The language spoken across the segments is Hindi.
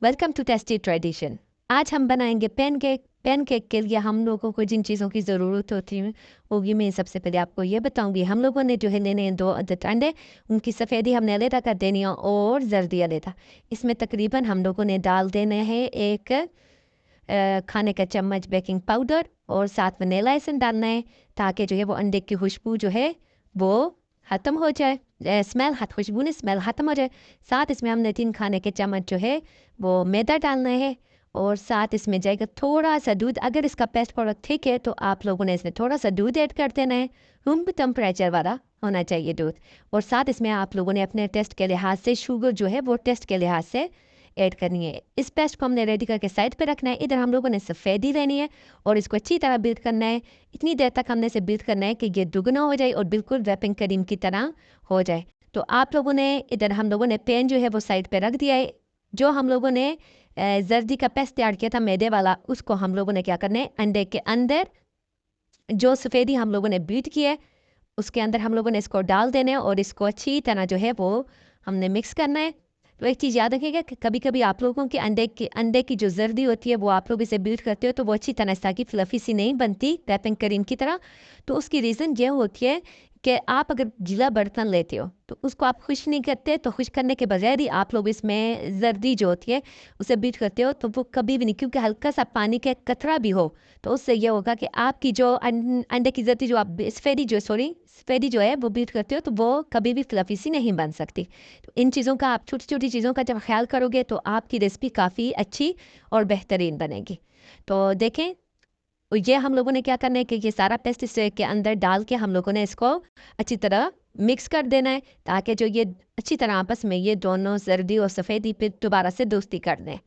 Welcome to tasty tradition. आज हम बनाएंगे पैनकेक। पैनकेक के लिए हम लोगों को जिन चीज़ों की ज़रूरत होगी मैं सबसे पहले आपको ये बताऊंगी। हम लोगों ने जो है लेने हैं 2 अदद अंडे, उनकी सफ़ेदी हमने अलग कर देनी है और जर्दी अलग। इसमें तकरीबन हम लोगों ने डाल देना है एक खाने का चम्मच बेकिंग पाउडर और साथ वनीला एसेंस डालना है, ताकि जो है वो अंडे की खुशबू जो है वो ख़त्म हो जाए। खुशबू नहीं, स्मेल ख़त्म हो जाए। साथ इसमें हमने 3 खाने के चम्मच जो है वो मैदा डालना है और साथ इसमें जाएगा थोड़ा सा दूध। अगर इसका पेस्ट प्रोडक्ट ठीक है तो आप लोगों ने इसमें थोड़ा सा दूध ऐड कर देना है। रूम टेम्परेचर वाला होना चाहिए दूध। और साथ इसमें आप लोगों ने अपने टेस्ट के लिहाज से शुगर जो है वो टेस्ट के लिहाज से ऐड करनी है। इस पेस्ट को हमने रेडी करके साइड पे रखना है। इधर हम लोगों ने सफ़ेदी लेनी है और इसको अच्छी तरह बीट करना है। इतनी देर तक हमने इसे बीट करना है कि ये दुगना हो जाए और बिल्कुल रैपिंग क्रीम की तरह हो जाए। तो आप लोगों ने इधर हम लोगों ने पैन जो है वो साइड पे रख दिया है। जो हम लोगों ने जर्दी का पेस्ट तैयार किया था मैदे वाला, उसको हम लोगों ने क्या करना है, अंडे के अंदर जो सफ़ेदी हम लोगों ने बीट की है उसके अंदर हम लोगों ने इसको डाल देना है और इसको अच्छी तरह जो है वो हमने मिक्स करना है। तो एक चीज़ याद रखिएगा कि कभी कभी आप लोगों के अंडे की जो जर्दी होती है वो आप लोग इसे बीट करते हो तो वो अच्छी तरह से फ्लफी सी नहीं बनती रैपिंग क्रीम की तरह। तो उसकी रीज़न ये होती है कि आप अगर गीला बर्तन लेते हो तो उसको आप खुश नहीं करते, तो खुश करने के बजाय ही आप लोग इसमें जर्दी जो होती है उसे बीट करते हो तो वो कभी भी नहीं, क्योंकि हल्का सा पानी का कतरा भी हो तो उससे ये होगा कि आपकी जो अंडे की जर्दी जो आप स्फेरी जो है वो बीट करते हो तो वो कभी भी फ्लफी सी नहीं बन सकती। तो इन चीज़ों का आप छोटी छोटी चीज़ों का जब ख्याल करोगे तो आपकी रेसिपी काफ़ी अच्छी और बेहतरीन बनेगी। तो देखें, और ये हम लोगों ने क्या करना है कि ये सारा पेस्ट इस के अंदर डाल के हम लोगों ने इसको अच्छी तरह मिक्स कर देना है, ताकि जो ये अच्छी तरह आपस में ये दोनों जर्दी और सफ़ेदी पे दोबारा से दोस्ती कर दें।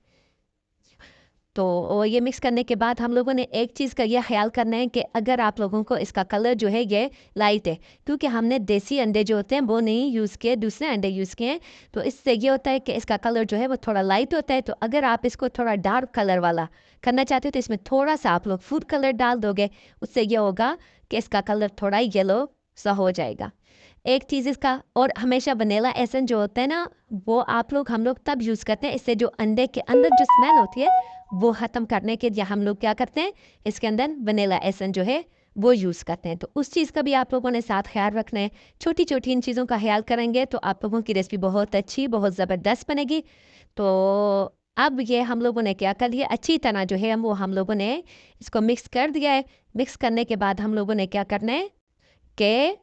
तो और ये मिक्स करने के बाद हम लोगों ने एक चीज़ का यह ख्याल करना है कि अगर आप लोगों को इसका कलर जो है ये लाइट है, क्योंकि हमने देसी अंडे जो होते हैं वो नहीं यूज़ किए, दूसरे अंडे यूज़ किए हैं, तो इससे ये होता है कि इसका कलर जो है वो थोड़ा लाइट होता है। तो अगर आप इसको थोड़ा डार्क कलर वाला करना चाहते हो तो इसमें थोड़ा सा आप लोग फूड कलर डाल दोगे, उससे ये होगा कि इसका कलर थोड़ा येलो सा हो जाएगा। एक चीज़ इसका, और हमेशा वनीला एसेंस जो होता है ना वो हम लोग तब यूज़ करते हैं, इससे जो अंडे के अंदर जो स्मेल होती है वो ख़त्म करने के लिए हम लोग क्या करते हैं, इसके अंदर वनीला एसेंस जो है वो यूज़ करते हैं। तो उस चीज़ का भी आप लोगों ने साथ ख्याल रखना है। छोटी छोटी इन चीज़ों का ख्याल करेंगे तो आप लोगों की रेसिपी बहुत अच्छी, बहुत ज़बरदस्त बनेगी। तो अब ये हम लोगों ने क्या कर लिया, अच्छी तरह जो है हम लोगों ने इसको मिक्स कर दिया है। मिक्स करने के बाद हम लोगों ने क्या करना है कि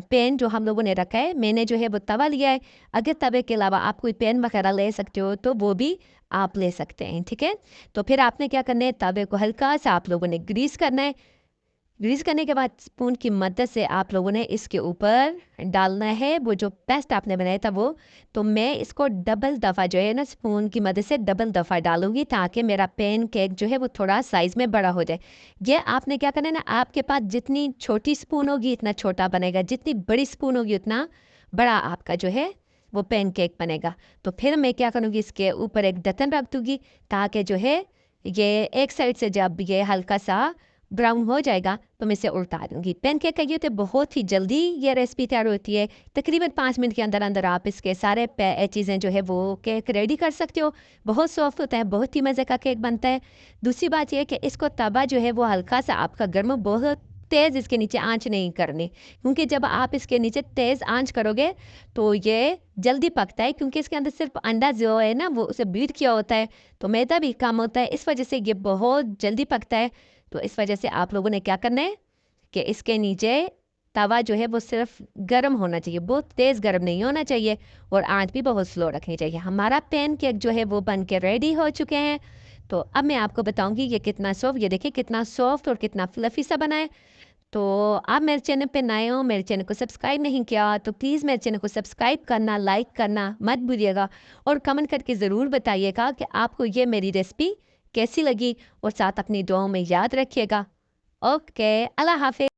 पैन जो हम लोगों ने रखा है, मैंने जो है वो तवा लिया है। अगर तवे के अलावा आप कोई पैन वगैरह ले सकते हो तो वो भी आप ले सकते हैं, ठीक है। तो फिर आपने क्या करना है, तवे को हल्का सा आप लोगों ने ग्रीस करना है। ग्रीस करने के बाद स्पून की मदद से आप लोगों ने इसके ऊपर डालना है वो जो पेस्ट आपने बनाया था वो। तो मैं इसको डबल दफ़ा जो है ना स्पून की मदद से डबल दफ़ा डालूंगी, ताकि मेरा पैन केक जो है वो थोड़ा साइज़ में बड़ा हो जाए। ये आपने क्या करना है ना, आपके पास जितनी छोटी स्पून होगी इतना छोटा बनेगा, जितनी बड़ी स्पून होगी उतना बड़ा आपका जो है वो पैन केक बनेगा। तो फिर मैं क्या करूँगी, इसके ऊपर एक ढक्कन रख दूँगी, ताकि जो है ये एक साइड से जब ये हल्का सा ब्राउन हो जाएगा तो मैं इसे उल्टा दूँगी। पैनकेक का ये तो बहुत ही जल्दी ये रेसिपी तैयार होती है। तकरीबन 5 मिनट के अंदर अंदर आप इसके सारे चीज़ें जो है वो केक रेडी कर सकते हो। बहुत सॉफ्ट होता है, बहुत ही मज़े का केक बनता है। दूसरी बात यह है कि इसको तवा जो है वो हल्का सा आपका गर्म, बहुत तेज़ इसके नीचे आंच नहीं करनी, क्योंकि जब आप इसके नीचे तेज़ आंच करोगे तो ये जल्दी पकता है, क्योंकि इसके अंदर सिर्फ अंडा जो है ना वो उसे बीट किया होता है, तो मैदा भी कम होता है, इस वजह से ये बहुत जल्दी पकता है। तो इस वजह से आप लोगों ने क्या करना है कि इसके नीचे तवा जो है वो सिर्फ गर्म होना चाहिए, बहुत तेज़ गर्म नहीं होना चाहिए, और आंच भी बहुत स्लो रखनी चाहिए। हमारा पैन केक जो है वो बन के रेडी हो चुके हैं। तो अब मैं आपको बताऊंगी ये कितना सॉफ्ट, ये देखिए कितना सॉफ्ट और कितना फ्लफी सा बना है। तो आप मेरे चैनल पे नए हो, मेरे चैनल को सब्सक्राइब नहीं किया तो प्लीज़ मेरे चैनल को सब्सक्राइब करना, लाइक करना मत भूलिएगा, और कमेंट करके ज़रूर बताइएगा कि आपको ये मेरी रेसिपी कैसी लगी, और साथ अपनी दुआओं में याद रखिएगा। ओके, अल्लाह हाफिज़।